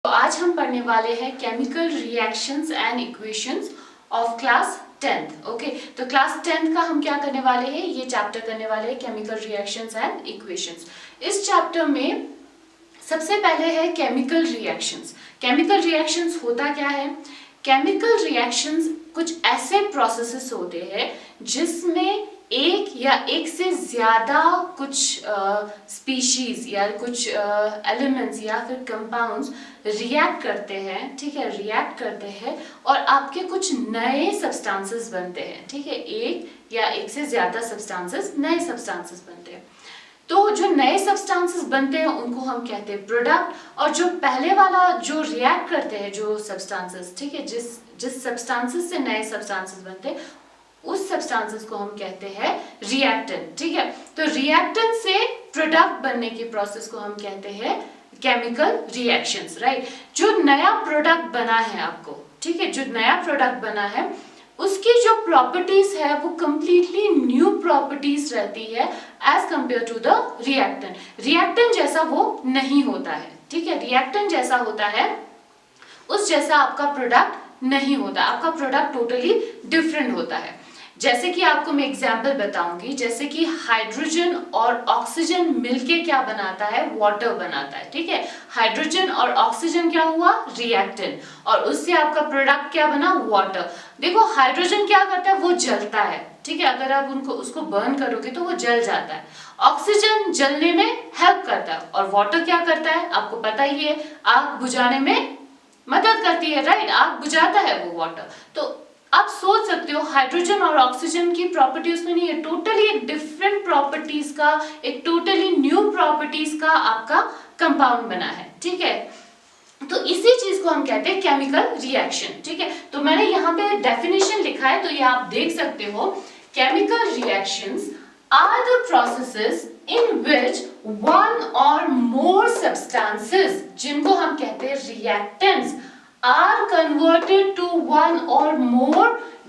तो आज हम पढ़ने वाले हैं chemical reactions and equations of class 10th। Okay, तो क्लास 10th का हम क्या करने वाले हैं, ये चैप्टर करने वाले हैं केमिकल रिएक्शंस एंड इक्वेशंस। इस चैप्टर में सबसे पहले है केमिकल रिएक्शंस। केमिकल रिएक्शंस होता क्या है? केमिकल रिएक्शंस कुछ ऐसे प्रोसेसेस होते हैं जिसमें एक या एक से ज्यादा कुछ स्पीशीज या कुछ एलिमेंट्स या फिर कंपाउंड्स रिएक्ट करते हैं, ठीक है, रिएक्ट करते हैं और आपके कुछ नए सब्सटेंसेस बनते हैं, ठीक है, एक या एक से ज्यादा सब्सटेंसेस, नए सब्सटेंसेस बनते हैं। तो जो नए सब्सटेंसेस बनते हैं उनको हम कहते हैं प्रोडक्ट, और जो पहले वाला जो रिएक्ट करते हैं जो सब्सटेंसेस, ठीक है, जिस सब्सटेंसेस से नए सब्सटेंसेस बनते हैं उस सब्सटेंसेस को हम कहते हैं रिएक्टेंट, ठीक है। तो रिएक्टेंट से प्रोडक्ट बनने की प्रोसेस को हम कहते हैं केमिकल रिएक्शंस, राइट। जो नया प्रोडक्ट बना है आपको, ठीक है, जो नया प्रोडक्ट बना है उसकी जो प्रॉपर्टीज है वो कंप्लीटली न्यू प्रॉपर्टीज रहती है as compare to the reactant. Reactant जैसा वो नहीं होता है, ठीक है, रिएक्टेंट जैसा होता है उस जैसा आपका प्रोडक्ट नहीं होता, आपका प्रोडक्ट टोटली डिफरेंट होता है। जैसे कि आपको मैं एग्जांपल बताऊंगी, जैसे कि हाइड्रोजन और ऑक्सीजन मिलके क्या बनाता है, वाटर बनाता है, ठीक है। हाइड्रोजन और ऑक्सीजन क्या हुआ, रिएक्टेंट, और उससे आपका प्रोडक्ट क्या बना, वाटर। देखो हाइड्रोजन क्या करता है, वो जलता है, ठीक है, अगर आप उसको बर्न करोगे तो वो जल जाता है। ऑक्सीजन जलने में हेल्प करता है और वाटर क्या करता है, आपको पता ही है, आग बुझाने में मदद करती है, राइट, आग बुझाता है वो वाटर। तो आप सोच सकते हो हाइड्रोजन और ऑक्सीजन की प्रॉपर्टी उसमें नहीं है, टोटली एक डिफरेंट प्रॉपर्टीज का, एक टोटली न्यू प्रॉपर्टीज का आपका कंपाउंड बना है, ठीक है। तो इसी चीज को हम कहते हैं केमिकल रिएक्शन, ठीक है। तो मैंने यहाँ पे डेफिनेशन लिखा है, तो ये आप देख सकते हो, chemical reactions are the processes in which one और मोर सब्सटेंसेस, जिनको हम कहते हैं reactants, are converted to one or more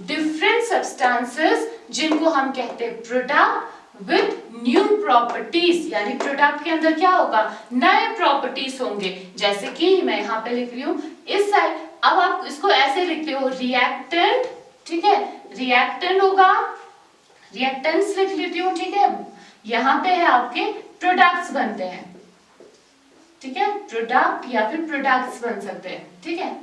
different substances, जिनको हम कहते हैं प्रोडक्ट with new properties। यानी प्रोडक्ट के अंदर क्या होगा, नए प्रॉपर्टीज होंगे। जैसे कि मैं यहाँ पे लिख रही हूँ इस साइड, अब आप इसको ऐसे लिखते हो रिएक्टेंट, ठीक है, रिएक्टेंट होगा, रिएक्टेंट्स लिख लेती हूँ, ठीक है। यहाँ पे है आपके प्रोडक्ट्स बनते हैं, ठीक है, प्रोडक्ट या फिर प्रोडक्ट्स बन सकते हैं, ठीक है,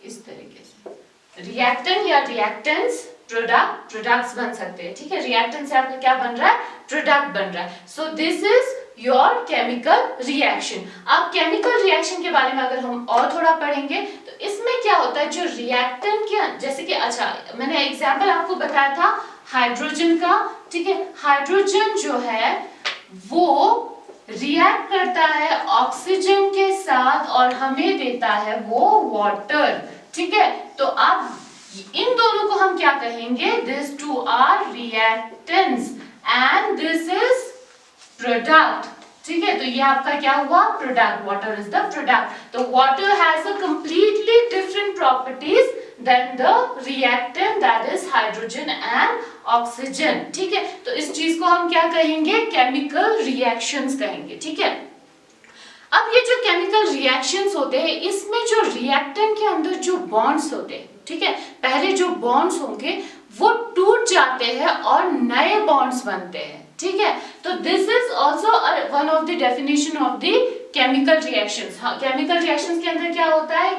इस तरीके से रिएक्टेंट या रिएक्टेंट्स, प्रोडक्ट, प्रोडक्ट्स बन सकते हैं, ठीक है। रिएक्टेंट से आपका क्या बन रहा है, प्रोडक्ट बन रहा है। So this is your chemical reaction. अब केमिकल रिएक्शन के बारे में अगर हम और थोड़ा पढ़ेंगे तो इसमें क्या होता है, जो रिएक्टेंट के, जैसे कि अच्छा मैंने एग्जांपल आपको बताया था हाइड्रोजन का, ठीक है, हाइड्रोजन जो है वो रिएक्ट करता है ऑक्सीजन के साथ और हमें देता है वो वाटर, ठीक है। तो अब इन दोनों को हम क्या कहेंगे, this two are reactants and this is product, ठीक है। तो ये आपका क्या हुआ, product, water is the product. तो water has a completely different properties than the reactant, that is hydrogen and oxygen, ठीक है। तो इस चीज को हम क्या कहेंगे, केमिकल रिएक्शंस कहेंगे, ठीक है। अब ये जो केमिकल रिएक्शंस होते हैं इसमें जो रिएक्टेंट के अंदर जो बॉन्ड्स होते हैं, ठीक है, पहले जो बॉन्ड्स होंगे वो टूट जाते हैं और नए बॉन्ड्स बनते हैं, ठीक है। तो this is also one of the definition of the chemical reactions. हाँ, केमिकल रिएक्शंस के अंदर क्या होता है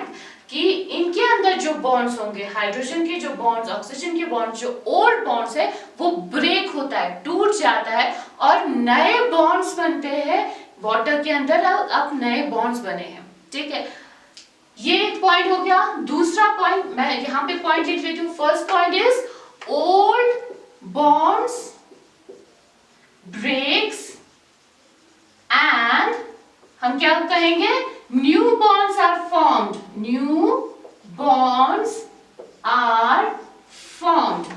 कि इनके अंदर जो बॉन्ड्स होंगे, हाइड्रोजन के जो बॉन्ड्स, ऑक्सीजन के बॉन्ड्स, जो ओल्ड बॉन्ड्स है वो ब्रेक होता है, टूट जाता है और नए बॉन्ड्स बनते हैं। वाटर के अंदर अब नए बॉन्ड्स बने हैं, ठीक है। ये एक पॉइंट हो गया। दूसरा पॉइंट मैं यहाँ पे पॉइंट लिख लेती हूँ। First point is old bonds breaks and हम क्या कहेंगे, new bonds are formed, new bonds are formed,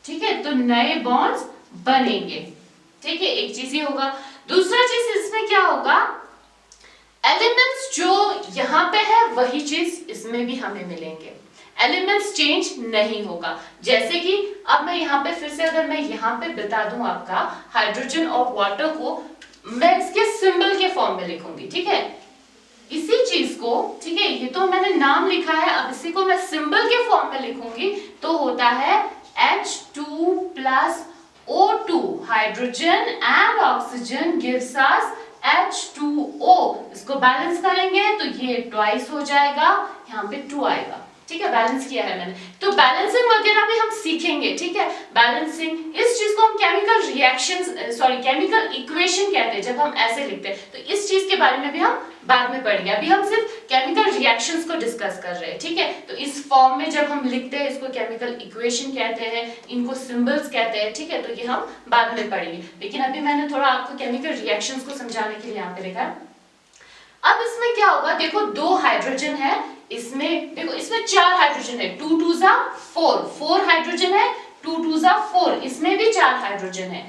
ठीक है। तो नए बॉन्ड्स बनेंगे, ठीक है, एक चीज ये होगा। दूसरा चीज इसमें क्या होगा, एलिमेंट्स जो यहाँ पे है वही चीज इसमें भी हमें मिलेंगे, एलिमेंट्स चेंज नहीं होगा। जैसे कि अब मैं यहाँ पे फिर से अगर मैं यहाँ पे बता दूं आपका हाइड्रोजन और वाटर को मैं इसके सिंबल के फॉर्म में लिखूंगी, ठीक है, इसी चीज को, ठीक है, ये तो मैंने नाम लिखा है, अब इसी को मैं सिंबल के फॉर्म में लिखूंगी तो होता है H2 plus O2, hydrogen and oxygen gives us H2O। इसको बैलेंस करेंगे तो ये ट्वाइस हो जाएगा, यहाँ पे 2 आएगा, ठीक है, बैलेंस किया है मैंने। तो बैलेंसिंग वगैरह भी हम सीखेंगे, ठीक है। बैलेंसिंग, इस चीज को हम केमिकल रिएक्शंस केमिकल इक्वेशन कहते हैं जब हम ऐसे लिखते हैं, तो इस चीज के बारे में भी हम बाद में पढ़ेंगे। अभी हम सिर्फ केमिकल रिएक्शंस को डिस्कस कर रहे हैं, ठीक है। तो इस फॉर्म में जब हम लिखते हैं इसको केमिकल इक्वेशन कहते हैं, इनको सिंबल्स कहते हैं, ठीक है। तो ये हम बाद में पढ़ेंगे, लेकिन अभी मैंने थोड़ा आपको केमिकल रिएक्शंस को समझाने के लिए यहाँ पे लिखा है। अब इसमें क्या होगा, देखो 2 हाइड्रोजन है, इसमें देखो इसमें 4 हाइड्रोजन है, 2 2 जा 4 हाइड्रोजन है, 2 2 जा 4, इसमें भी 4 हाइड्रोजन है,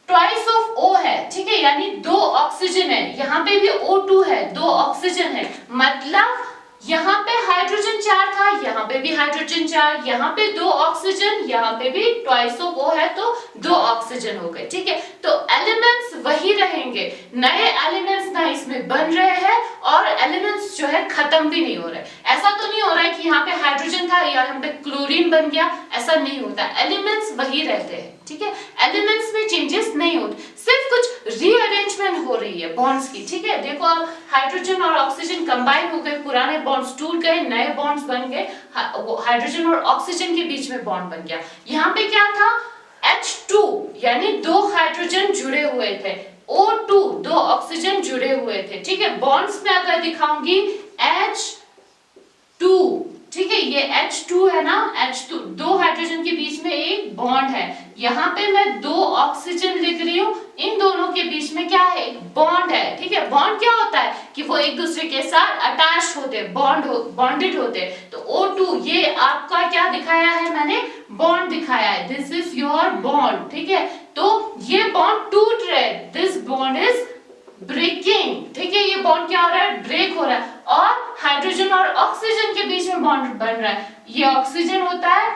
ट्वाइस ऑफ O है, ठीक है, यानी 2 ऑक्सीजन है, यहाँ पे भी O2 है, 2 ऑक्सीजन है, मतलब यहाँ पे हाइड्रोजन 4 था, यहाँ पे भी हाइड्रोजन 4, यहाँ पे 2 ऑक्सीजन, यहाँ पे भी ट्वाइस ऑफ O है तो 2 ऑक्सीजन हो गए, ठीक है। तो एलिमेंट्स वही रहेंगे, नए एलिमेंट्स ना इसमें बन रहे हैं और एलिमेंट्स जो है खत्म भी नहीं हो रहे। ऐसा तो नहीं हो रहा है कि यहाँ पे हाइड्रोजन था या यहाँ पे क्लोरीन बन गया, ऐसा नहीं होता, एलिमेंट्स वही रहते हैं, ठीक है। एलिमेंट्स में चेंजेस नहीं होते, सिर्फ कुछ रीअरेंजमेंट हो रही है बॉन्ड्स की, ठीक है। देखो अब हाइड्रोजन और ऑक्सीजन कंबाइन हो गए, पुराने बॉन्ड्स टूट गए, नए बॉन्ड्स बन गए, हाइड्रोजन और ऑक्सीजन के बीच में बॉन्ड बन गया। यहाँ पे क्या था, H2 यानी 2 हाइड्रोजन जुड़े हुए थे, O2 2 ऑक्सीजन जुड़े हुए थे, ठीक है। बॉन्ड्स में अगर दिखाऊंगी H2, ठीक है, ये H2 है ना, H2 2 हाइड्रोजन के बीच में एक बॉन्ड है, यहाँ पे मैं 2 ऑक्सीजन लिख रही हूँ, इन दोनों के बीच में क्या है, एक बॉन्ड है, ठीक है। बॉन्ड क्या होता है कि वो एक दूसरे के साथ अटैच होते, बॉन्डेड होते। तो O2 ये आपका क्या दिखाया है, मैंने बॉन्ड दिखाया है, दिस इज योर बॉन्ड, ठीक है। तो ये बॉन्ड टूट रहा है, दिस बॉन्ड इज ब्रेकिंग, ठीक है, ये बॉन्ड क्या हो रहा है, ब्रेक हो रहा है, और हाइड्रोजन और ऑक्सीजन के बीच में बॉन्ड बन रहा है, ये ऑक्सीजन होता है,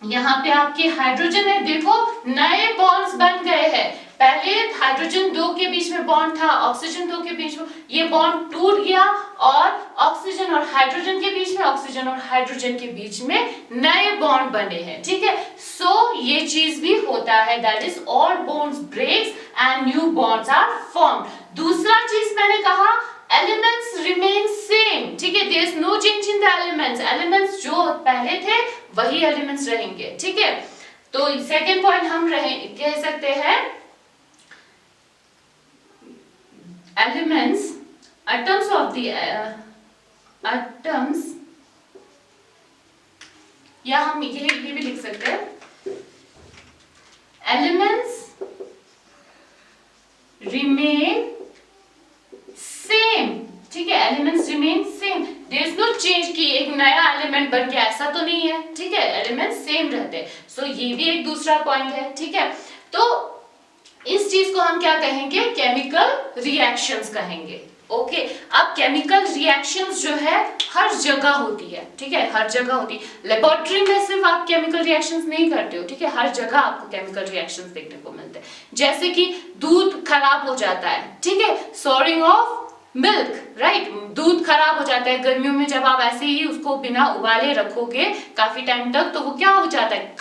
यहाँ पे आपके हाइड्रोजन है, देखो नए बॉन्ड्स बन गए हैं, पहले हाइड्रोजन 2 के बीच में बॉन्ड था, ऑक्सीजन 2 के बीच में, ये बॉन्ड टूट गया और ऑक्सीजन और हाइड्रोजन के बीच में, ऑक्सीजन और हाइड्रोजन के बीच में नए बॉन्ड बने हैं, ठीक है। सो ये चीज भी होता है, that is all bonds breaks and new bonds are formed. दूसरा चीज मैंने कहा, एलिमेंट्स रिमेन सेम, ठीक है, there is no change in the elements, elements जो पहले थे वही एलिमेंट्स रहेंगे, ठीक है। तो सेकंड पॉइंट हम कह सकते हैं, elements atoms of the atoms, या हम ये भी लिख सकते हैं, elements remain same, ठीक है, elements remain same, there is no change कि एक नया एलिमेंट बन गया, ऐसा तो नहीं है, ठीक है, एलिमेंट्स सेम रहते हैं। सो ये भी एक दूसरा पॉइंट है, ठीक है। तो इस चीज को हम क्या कहेंगे, केमिकल रिएक्शंस कहेंगे, ओके। अब केमिकल रिएक्शंस जो है हर जगह होती है, ठीक है, हर जगह होती है, लेबोरेटरी में सिर्फ आप केमिकल रिएक्शंस नहीं करते हो, ठीक है, हर जगह आपको केमिकल रिएक्शंस देखने को मिलते हैं। जैसे कि दूध खराब हो जाता है, ठीक है, सोरिंग ऑफ मिल्क, राइट, दूध खराब हो जाता है गर्मियों में, जब आप ऐसे ही उसको बिना उबाले रखोगे काफी टाइम तक तो वो क्या हो जाता है,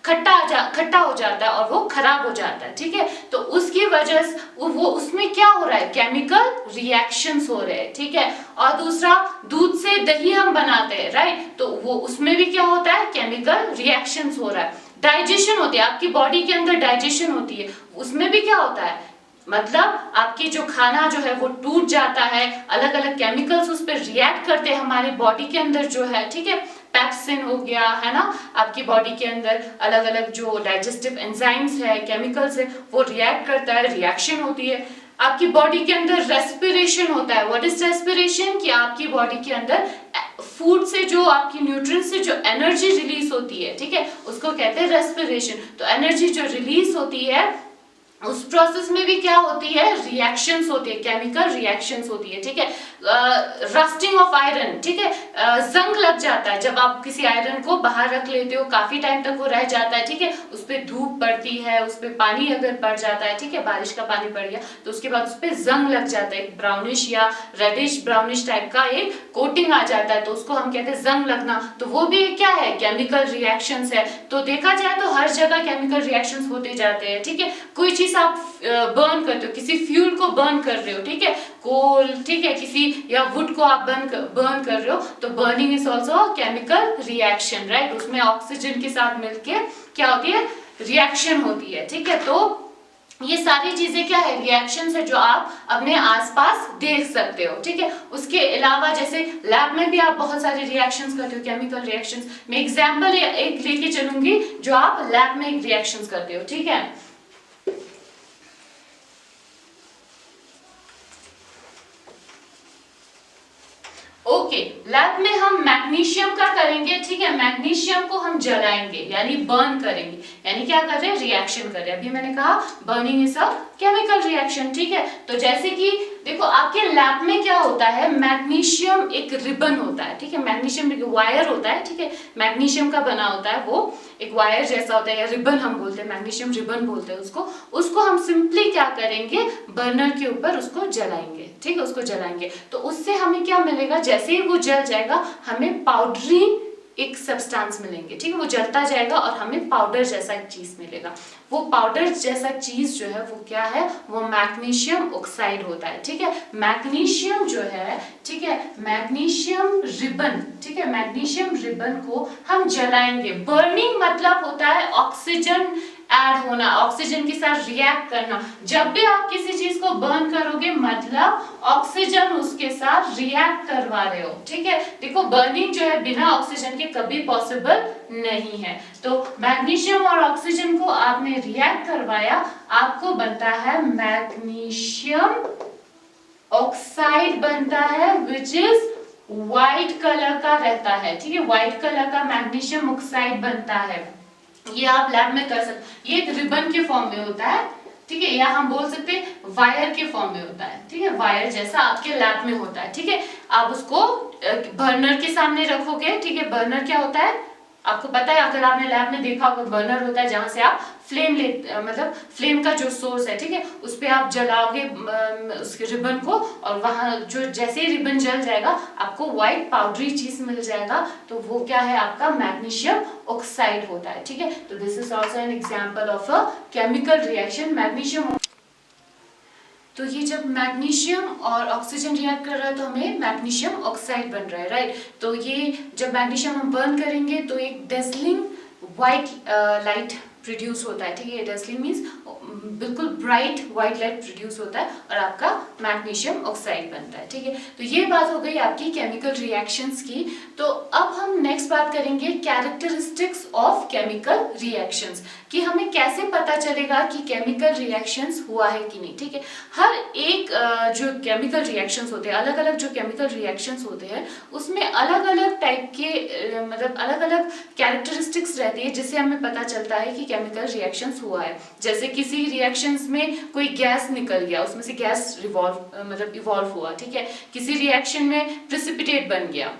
खट्टा हो जाता है और वो खराब हो जाता है, ठीक है। तो उसकी वजह से वो उसमें क्या हो रहा है, केमिकल रिएक्शंस हो रहे हैं, ठीक है। और दूसरा, दूध से दही हम बनाते हैं, राइट, तो वो उसमें भी क्या होता है, केमिकल रिएक्शंस हो रहा है। डाइजेशन होती है, आपकी बॉडी के अंदर डाइजेशन होती है, उसमें भी क्या होता है, मतलब आपके जो खाना जो है वो टूट जाता है, अलग अलग केमिकल्स उस पर रिएक्ट करते हैं हमारे बॉडी के अंदर जो है, ठीक है, पेप्सिन हो गया, है ना, आपकी बॉडी के अंदर अलग अलग जो डाइजेस्टिव एंजाइम्स है, केमिकल्स है, वो रिएक्ट करता है, रिएक्शन होती है। आपकी बॉडी के अंदर रेस्पिरेशन होता है, व्हाट इज रेस्पिरेशन, कि आपकी बॉडी के अंदर फूड से जो आपकी न्यूट्रिएंट्स से जो एनर्जी रिलीज होती है, ठीक है, उसको कहते हैं रेस्पिरेशन। तो एनर्जी जो रिलीज होती है उस प्रोसेस में भी क्या होती है, रिएक्शंस होती है, केमिकल रिएक्शंस होती है, ठीक है। रस्टिंग ऑफ आयरन, ठीक है, जंग लग जाता है जब आप किसी आयरन को बाहर रख लेते हो, काफी टाइम तक वो रह जाता है, ठीक है, उस पर धूप पड़ती है, उस पर पानी अगर पड़ जाता है, ठीक है, बारिश का पानी पड़ गया तो उसके बाद उस पर जंग लग जाता है, एक ब्राउनिश या रेडिश ब्राउनिश टाइप का एक कोटिंग आ जाता है, तो उसको हम कहते हैं जंग लगना। तो वो भी क्या है, केमिकल रिएक्शंस है। तो देखा जाए तो हर जगह केमिकल रिएक्शंस होते जाते हैं, ठीक है। कोई चीज आप बर्न करते हो, किसी फ्यूल को बर्न कर रहे हो, ठीक है, कोल, ठीक है, किसी या वुड को आप बर्न कर रहे हो, तो burning is also chemical reaction, right. उसमें ऑक्सीजन के साथ मिलके क्या होती है, रिएक्शन होती है, ठीक है। तो ये सारी चीजें क्या है, रिएक्शंस है जो आप अपने आसपास देख सकते हो, ठीक है। उसके अलावा जैसे लैब में भी आप बहुत सारे रिएक्शंस करते हो, केमिकल रिएक्शंस। मैं एग्जांपल एक लेके चलूंगी जो आप लैब में एक रिएक्शंस करते हो, ठीक है। ओके, लैब में हम मैग्नीशियम का करेंगे, ठीक है, मैग्नीशियम को हम जलाएंगे यानी बर्न करेंगे, यानी क्या कर रहे हैं, रिएक्शन कर रहे हैं। अभी मैंने कहा burning is a chemical reaction, ठीक है। तो जैसे कि देखो आपके लैब में क्या होता है, मैग्नीशियम एक रिबन होता है, ठीक है, मैग्नीशियम एक वायर होता है, ठीक है, मैग्नीशियम का बना होता है, वो एक वायर जैसा होता है या रिबन हम बोलते हैं, मैग्नीशियम रिबन बोलते हैं उसको हम सिंपली क्या करेंगे, बर्नर के ऊपर उसको जलाएंगे, ठीक है, उसको जलाएंगे। तो उससे हमें क्या मिलेगा, जैसे ही वो जल जाएगा हमें पाउडरी एक सब्सटेंस मिलेंगे, ठीक है, वो जलता जाएगा और हमें पाउडर जैसा एक चीज मिलेगा। वो पाउडर जैसा चीज जो है वो क्या है, वो मैग्नीशियम ऑक्साइड होता है, ठीक है। मैग्नीशियम जो है, ठीक है, मैग्नीशियम रिबन, ठीक है, मैग्नीशियम रिबन को हम जलाएंगे। बर्निंग मतलब होता है ऑक्सीजन ऐड होना, ऑक्सीजन के साथ रिएक्ट करना। जब भी आप किसी चीज को बर्न करोगे मतलब ऑक्सीजन उसके साथ रिएक्ट करवा रहे हो, ठीक है। देखो बर्निंग जो है बिना ऑक्सीजन के कभी पॉसिबल नहीं है। तो मैग्नीशियम और ऑक्सीजन को आपने रिएक्ट करवाया, आपको बनता है मैग्नीशियम ऑक्साइड बनता है, विच इज व्हाइट कलर का रहता है, ठीक है, व्हाइट कलर का मैग्नीशियम ऑक्साइड बनता है। ये आप लैब में कर सकते, ये एक रिबन के फॉर्म में होता है, ठीक है, या हम बोल सकते हैं वायर के फॉर्म में होता है, ठीक है, वायर जैसा आपके लैब में होता है, ठीक है। आप उसको बर्नर के सामने रखोगे, ठीक है, बर्नर क्या होता है आपको पता है, अगर आपने लैब में देखा होगा, बर्नर होता है जहां से आप फ्लेम मतलब फ्लेम का जो सोर्स है, ठीक है, उस पे आप जलाओगे उसके रिबन को, और वहां जो जैसे ही रिबन जल जाएगा आपको व्हाइट पाउडरी चीज मिल जाएगा, तो वो क्या है, आपका मैग्नीशियम ऑक्साइड होता है, ठीक है। तो this is also an example of a chemical reaction, magnesium. तो ये जब मैग्नीशियम और ऑक्सीजन रिएक्ट कर रहा है तो हमें मैग्नीशियम ऑक्साइड बन रहा है, राइट। तो ये जब मैग्नीशियम हम बर्न करेंगे तो एक डेज़लिंग व्हाइट लाइट प्रोड्यूस होता है, ठीक है, डेज़लिंग मींस बिल्कुल ब्राइट व्हाइट लाइट प्रोड्यूस होता है और आपका मैग्नीशियम ऑक्साइड बनता है, ठीक है। तो ये बात हो गई आपकी केमिकल रिएक्शंस की। तो अब हम नेक्स्ट बात करेंगे कैरेक्टरिस्टिक्स ऑफ केमिकल रिएक्शंस, कि हमें कैसे पता चलेगा कि केमिकल रिएक्शंस हुआ है कि नहीं, ठीक है। हर एक जो केमिकल रिएक्शंस होते हैं, अलग अलग जो केमिकल रिएक्शंस होते हैं उसमें अलग अलग टाइप के मतलब अलग अलग कैरेक्टरिस्टिक्स रहती है जिससे हमें पता चलता है कि केमिकल रिएक्शंस हुआ है। जैसे किसी रिएक्शंस में कोई गैस निकल गया, उसमें से गैस इवॉल्व हुआ, ठीक है। किसी रिएक्शन में प्रेसिपिटेट बन गया,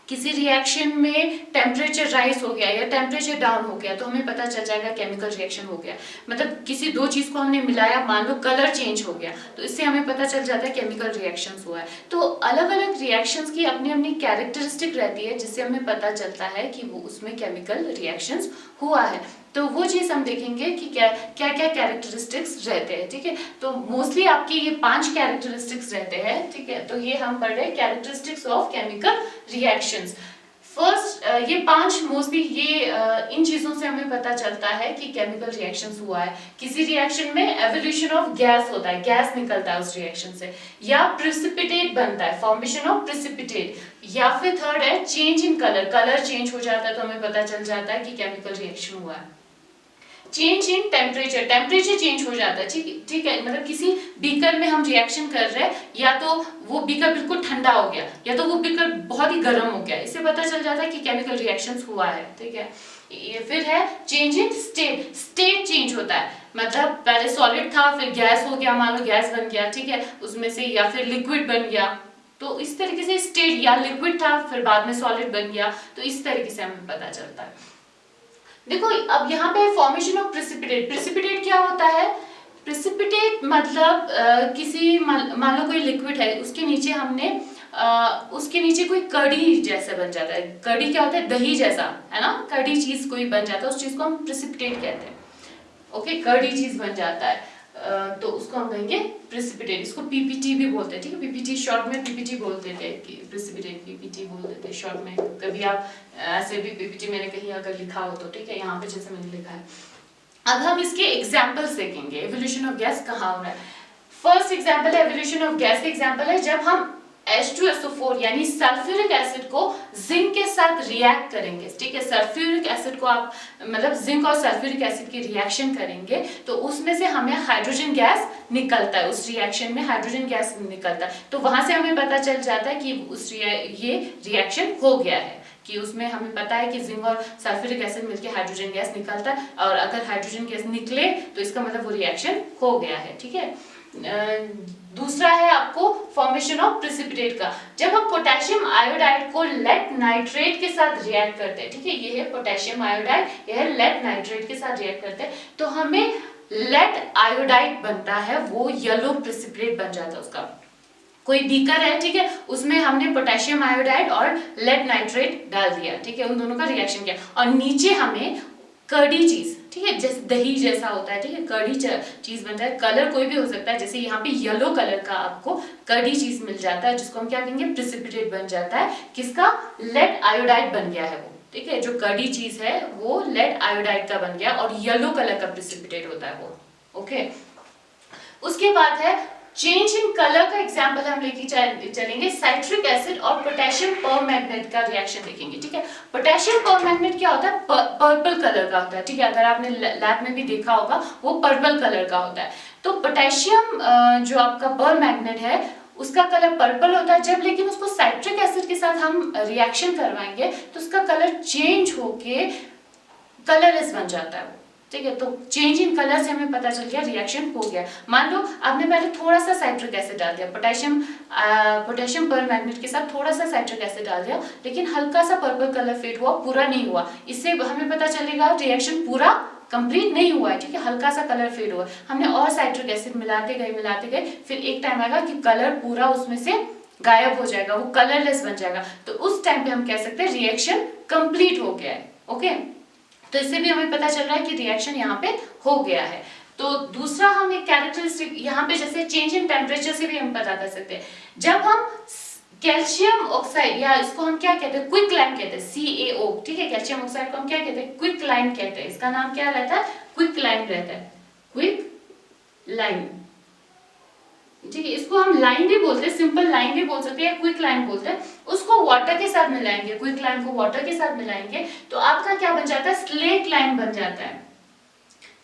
किसी रिएक्शन में टेम्परेचर राइज हो गया या टेम्परेचर डाउन हो गया, तो हमें पता चल जाएगा केमिकल रिएक्शन हो गया। मतलब किसी दो चीज को हमने मिलाया, मान लो कलर चेंज हो गया, तो इससे हमें पता चल जाता है केमिकल रिएक्शंस हुआ है। तो अलग अलग रिएक्शंस की अपनी अपनी कैरेक्टरिस्टिक रहती है जिससे हमें पता चलता है कि वो उसमें केमिकल रिएक्शंस हुआ है। तो वो चीज हम देखेंगे कि क्या क्या कैरेक्टरिस्टिक्स रहते हैं, ठीक है। तो मोस्टली आपके ये 5 कैरेक्टरिस्टिक्स रहते हैं, ठीक है। तो ये हम पढ़ रहे हैं characteristics of chemical reactions. First ये 5 मोस्टली ये इन चीजों से हमें पता चलता है कि केमिकल रिएक्शंस हुआ है। किसी रिएक्शन में एवोल्यूशन ऑफ गैस होता है, गैस निकलता है उस रिएक्शन से, या प्रेसिपिटेट बनता है, फॉर्मेशन ऑफ प्रेसिपिटेट, या फिर थर्ड है change in colour, colour change हो जाता है तो हमें पता चल जाता है कि केमिकल रिएक्शन हुआ है। Change in temperature, temperature change हो जाता है, ठीक है। मतलब किसी बीकर में हम रिएक्शन कर रहे हैं, या तो वो बीकर बिल्कुल ठंडा हो गया या तो वो बीकर बहुत ही गर्म हो गया, इससे पता चल जाता है कि केमिकल रिएक्शंस हुआ है, ठीक है। ये फिर है change in state, state change होता है, मतलब पहले सॉलिड था फिर गैस हो गया, मान लो गैस बन गया, ठीक है, उसमें से, या फिर लिक्विड बन गया, तो इस तरीके से स्टेट, या लिक्विड था फिर बाद में सॉलिड बन गया, तो इस तरीके से हमें पता चलता है। देखो अब यहाँ पे फॉर्मेशन ऑफ प्रेसिपिटेट। प्रेसिपिटेट क्या होता है? प्रेसिपिटेट मतलब किसी मान लो कोई लिक्विड है, उसके नीचे हमने उसके नीचे कोई कड़ी जैसा बन जाता है। कड़ी क्या होता है? दही जैसा, है ना, कड़ी चीज कोई बन जाता है, उस चीज को हम प्रेसिपिटेट कहते हैं। ओके, कड़ी चीज बन जाता है तो उसको हम कहेंगे प्रेसिपिटेट। इसको पीपीटी भी बोलते हैं, ठीक है, पीपीटी शॉर्ट में पीपीटी बोलते थे, प्रेसिपिटेट पीपीटी बोलते थे शॉर्ट में। कभी आप ऐसे भी पीपीटी मैंने कहीं अगर लिखा हो तो, ठीक है, यहाँ पे जैसे मैंने लिखा है। अब हम इसके एग्जाम्पल्स देखेंगे, एवोल्यूशन ऑफ गैस कहाँ हो रहा है। फर्स्ट एग्जाम्पल है एवोल्यूशन ऑफ गैस का एग्जाम्पल है जब हम H2SO4 यानी सल्फ्यूरिक एसिड को जिंक के साथ रिएक्ट करेंगे, ठीक है। सल्फ्यूरिक एसिड को आप मतलब जिंक और सल्फ्यूरिक एसिड की रिएक्शन करेंगे तो उसमें से हमें हाइड्रोजन गैस निकलता है, उस रिएक्शन में हाइड्रोजन गैस निकलता है। तो वहां से हमें पता चल जाता है कि ये रिएक्शन हो गया है, कि उसमें हमें पता है कि जिंक और सल्फ्यूरिक एसिड मिलकर हाइड्रोजन गैस निकलता है, और अगर हाइड्रोजन गैस निकले तो इसका मतलब वो रिएक्शन हो गया है, ठीक है। दूसरा है आपको फॉर्मेशन ऑफ प्रेसिपिटेट का। जब हम पोटेशियम आयोडाइड को लेड नाइट्रेट के साथ रिएक्ट करते हैं, ठीक है, ये है पोटेशियम आयोडाइड, ये है लेड नाइट्रेट के साथ रिएक्ट करते हैं तो हमें लेड आयोडाइड बनता है, वो येलो प्रेसिपिटेट बन जाता है उसका। कोई बीकर है, ठीक है, उसमें हमने पोटेशियम आयोडाइड और लेड नाइट्रेट डाल दिया, ठीक है, उन दोनों का रिएक्शन किया और नीचे हमें कड़ी चीज, ठीक है, जैसे दही जैसा होता है, ठीक है, कड़ी चीज बनता है। कलर कोई भी हो सकता है, जैसे यहाँ पे येलो कलर का आपको कड़ी चीज मिल जाता है जिसको हम क्या कहेंगे? प्रेसिपिटेट बन जाता है। किसका? लेड आयोडाइड बन गया है वो, ठीक है, जो कड़ी चीज है वो लेड आयोडाइड का बन गया और येलो कलर का प्रेसिपिटेट होता है वो। ओके, उसके बाद है चेंज इन कलर का एग्जांपल हम लेके चलेंगे। साइट्रिक एसिड और पोटेशियम परमैंगनेट का रिएक्शन देखेंगे, ठीक है। पोटेशियम परमैंगनेट क्या होता है? पर्पल कलर का होता है, ठीक है, अगर आपने लैब में भी देखा होगा वो पर्पल कलर का होता है। तो पोटेशियम जो आपका परमैंगनेट है उसका कलर पर्पल होता है। जब लेकिन उसको साइट्रिक एसिड के साथ हम रिएक्शन करवाएंगे तो उसका कलर चेंज होके कलरलेस बन जाता है, ठीक है। तो चेंज इन कलर से हमें पता चल गया रिएक्शन हो गया। मान लो आपने पहले थोड़ा सा साइट्रिक एसिड डाल दिया, पोटेशियम परमैंगनेट के साथ थोड़ा सा साइट्रिक एसिड डाल दिया, लेकिन हल्का सा पर्पल कलर फेड हुआ, पूरा नहीं हुआ। इससे हमें पता चलेगा रिएक्शन पूरा कंप्लीट नहीं हुआ है, ठीक है, हल्का सा कलर फेड हुआ। हमने और साइट्रिक एसिड मिलाते गए, फिर एक टाइम आएगा कि कलर पूरा उसमें से गायब हो जाएगा, वो कलरलेस बन जाएगा। तो उस टाइम पे हम कह सकते हैं रिएक्शन कंप्लीट हो गया है। ओके, तो इससे भी हमें पता चल रहा है कि रिएक्शन यहाँ पे हो गया है। तो दूसरा हम एक कैरेक्टरिस्टिक यहाँ पे जैसे चेंज इन टेम्परेचर से भी हम पता कर सकते हैं। जब हम कैल्शियम ऑक्साइड, या इसको हम क्या कहते हैं? क्विक लाइम कहते हैं, CaO, ठीक है, कैल्शियम ऑक्साइड को हम क्या कहते हैं? क्विक लाइम कहते हैं। इसका नाम क्या रहता है? क्विक लाइम रहता है, क्विक लाइम, ठीक है। इसको हम लाइन भी बोलते हैं, सिंपल लाइन भी बोल सकते हैं, क्विक लाइन बोलते हैं। उसको वाटर के साथ मिलाएंगे, क्विक लाइन को वाटर के साथ मिलाएंगे तो आपका क्या बन जाता है? स्लेट लाइन बन जाता है,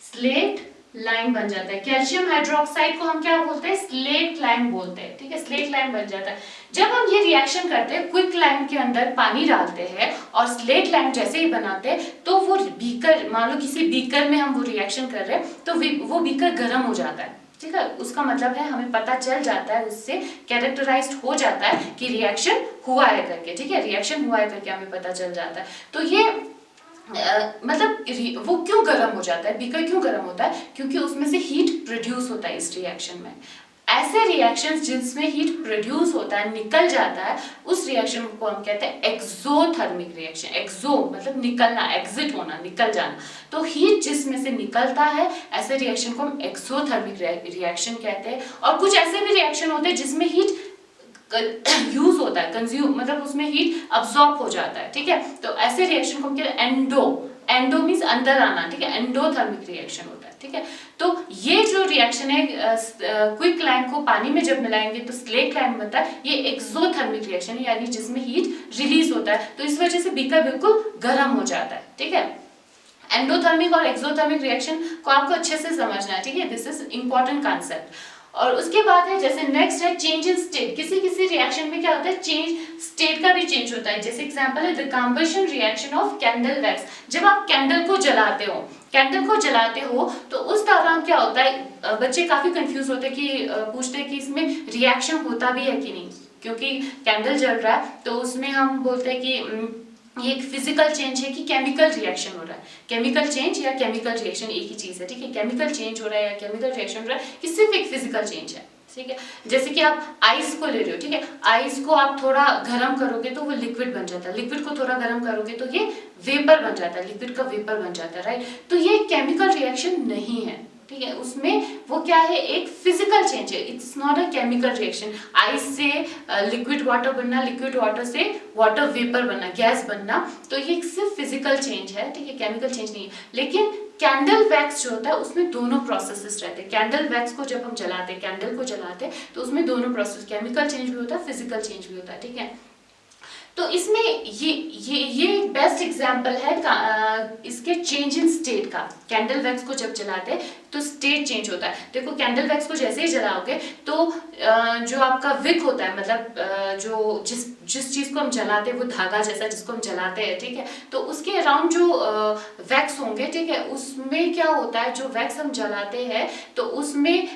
स्लेट लाइन बन जाता है। कैल्शियम हाइड्रोक्साइड को हम क्या बोलते हैं? स्लेट लाइन बोलते हैं, ठीक है, स्लेट लाइन बन जाता है। जब हम ये रिएक्शन करते हैं, क्विक लाइन के अंदर पानी डालते हैं और स्लेट लाइन जैसे ही बनाते हैं तो वो बीकर, मान लो किसी बीकर में हम वो रिएक्शन कर रहे हैं तो वो बीकर गर्म हो जाता है, ठीक है। उसका मतलब है हमें पता चल जाता है, उससे कैरेक्टराइज्ड हो जाता है कि रिएक्शन हुआ है करके, ठीक है, रिएक्शन हुआ है करके हमें पता चल जाता है। तो ये मतलब वो क्यों गर्म हो जाता है, बीकर क्यों गर्म होता है? क्योंकि उसमें से हीट प्रोड्यूस होता है इस रिएक्शन में। ऐसे रिएक्शंस जिसमें हीट प्रोड्यूस होता है, निकल जाता है, उस रिएक्शन को हम कहते हैं एक्सोथर्मिक रिएक्शन। एक्सो मतलब निकलना, एग्जिट होना, निकल जाना। तो हीट जिसमें से निकलता है, ऐसे रिएक्शन को हम एक्सोथर्मिक रिएक्शन कहते हैं। और कुछ ऐसे भी रिएक्शन होते हैं जिसमें हीट यूज होता है, कंज्यूम मतलब उसमें हीट अब्सॉर्ब हो जाता है, ठीक है। तो ऐसे रिएक्शन को हम कहते हैं एंडो मीन्स अंदर आना, ठीक है, एंडोथर्मिक रिएक्शन होता है, ठीक है। तो ये जो रिएक्शन है क्विक लाइम को पानी में जब मिलाएंगे तो स्लेट लाइम बनता है, ये एक्सोथर्मिक रिएक्शन है, यानी जिसमें हीट रिलीज होता है। तो इस वजह से बीकर बिल्कुल गर्म हो जाता है, ठीक है। एंडोथर्मिक और एक्सोथर्मिक रिएक्शन को आपको अच्छे से समझना है, ठीक है, दिस इज इंपॉर्टेंट कॉन्सेप्ट। और उसके बाद है जैसे नेक्स्ट है चेंज इन स्टेट। किसी किसी रिएक्शन में क्या होता है? चेंज स्टेट का भी चेंज होता है। जैसे एग्जांपल है the combustion reaction of candle wax. जब आप कैंडल को जलाते हो तो उस दौरान क्या होता है? बच्चे काफी कंफ्यूज होते हैं कि पूछते हैं कि इसमें रिएक्शन होता भी है कि नहीं। क्योंकि कैंडल जल रहा है तो उसमें हम बोलते हैं कि ये एक फिजिकल चेंज है कि केमिकल रिएक्शन हो रहा है। केमिकल चेंज या केमिकल रिएक्शन एक ही चीज है, ठीक है। केमिकल चेंज हो रहा है या केमिकल रिएक्शन हो रहा है, ये सिर्फ एक फिजिकल चेंज है, ठीक है। जैसे कि आप आइस को ले रहे हो, ठीक है, आइस को आप थोड़ा गर्म करोगे तो वो लिक्विड बन जाता है, लिक्विड को थोड़ा गर्म करोगे तो ये वेपर बन जाता है, लिक्विड का वेपर बन जाता है, राइट। तो ये केमिकल रिएक्शन नहीं है, ठीक है। उसमें वो क्या है, एक फिजिकल चेंज है, it's not a chemical reaction. Ice से लिक्विड वाटर बनना, लिक्विड वाटर से वाटर वेपर बनना, गैस बनना, तो ये सिर्फ फिजिकल चेंज है, ठीक है, केमिकल चेंज नहीं है। लेकिन कैंडल वैक्स जो होता है उसमें दोनों प्रोसेसेस रहते हैं। कैंडल वैक्स को जब हम जलाते हैं, कैंडल को जलाते हैं, तो उसमें दोनों प्रोसेस, केमिकल चेंज भी होता है, फिजिकल चेंज भी होता है, ठीक है। तो इसमें ये बेस्ट एग्जांपल है इसके चेंज इन स्टेट का। कैंडल वैक्स को जब जलाते हैं तो स्टेट चेंज होता है। देखो कैंडल वैक्स को जैसे ही जलाओगे तो जो आपका विक होता है, मतलब जो जिस चीज को हम जलाते हैं, वो धागा जैसा जिसको हम जलाते हैं, ठीक है, तो उसके अराउंड जो वैक्स होंगे, ठीक है, उसमें क्या होता है, जो वैक्स हम जलाते हैं तो उसमें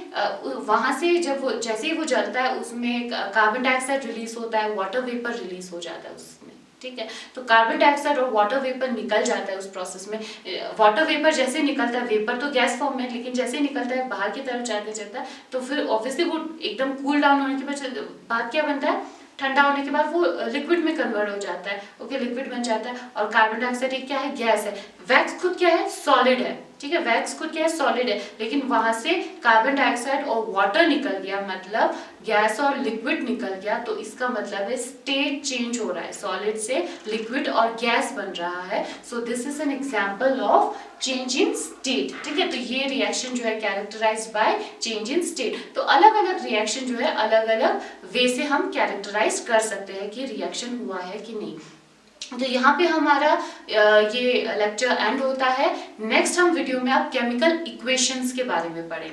वहां से जब वो जैसे ही वो जलता है उसमें कार्बन डाइऑक्साइड रिलीज होता है, वाटर वेपर रिलीज हो जाता है उसमें, ठीक है। तो कार्बन डाइऑक्साइड और वाटर वेपर निकल जाता है उस प्रोसेस में। वाटर वेपर जैसे निकलता है, वेपर तो गैस फॉर्म में, लेकिन जैसे निकलता है बाहर की तरफ जाते जाता है तो फिर ऑब्वियसली वो एकदम कूल डाउन होने के बाद क्या बनता है, ठंडा होने के बाद वो लिक्विड में कन्वर्ट हो जाता है, ओके, लिक्विड बन जाता है। और कार्बन डाइऑक्साइड एक क्या है, गैस है। वैक्स खुद क्या है, सॉलिड है, ठीक है, वैक्स खुद क्या है, सॉलिड है, लेकिन वहां से कार्बन डाइऑक्साइड और वाटर निकल गया, मतलब गैस और लिक्विड निकल गया, तो इसका मतलब है स्टेट चेंज हो रहा है, सॉलिड से लिक्विड और गैस बन रहा है। So this is an example of change in state, ठीक है। तो ये रिएक्शन जो है characterised by change in state. तो अलग अलग रिएक्शन जो है अलग अलग वे से हम कैरेक्टराइज कर सकते हैं कि रिएक्शन हुआ है कि नहीं। तो यहाँ पे हमारा ये लेक्चर एंड होता है। नेक्स्ट हम वीडियो में आप केमिकल इक्वेशंस के बारे में पढ़ेंगे।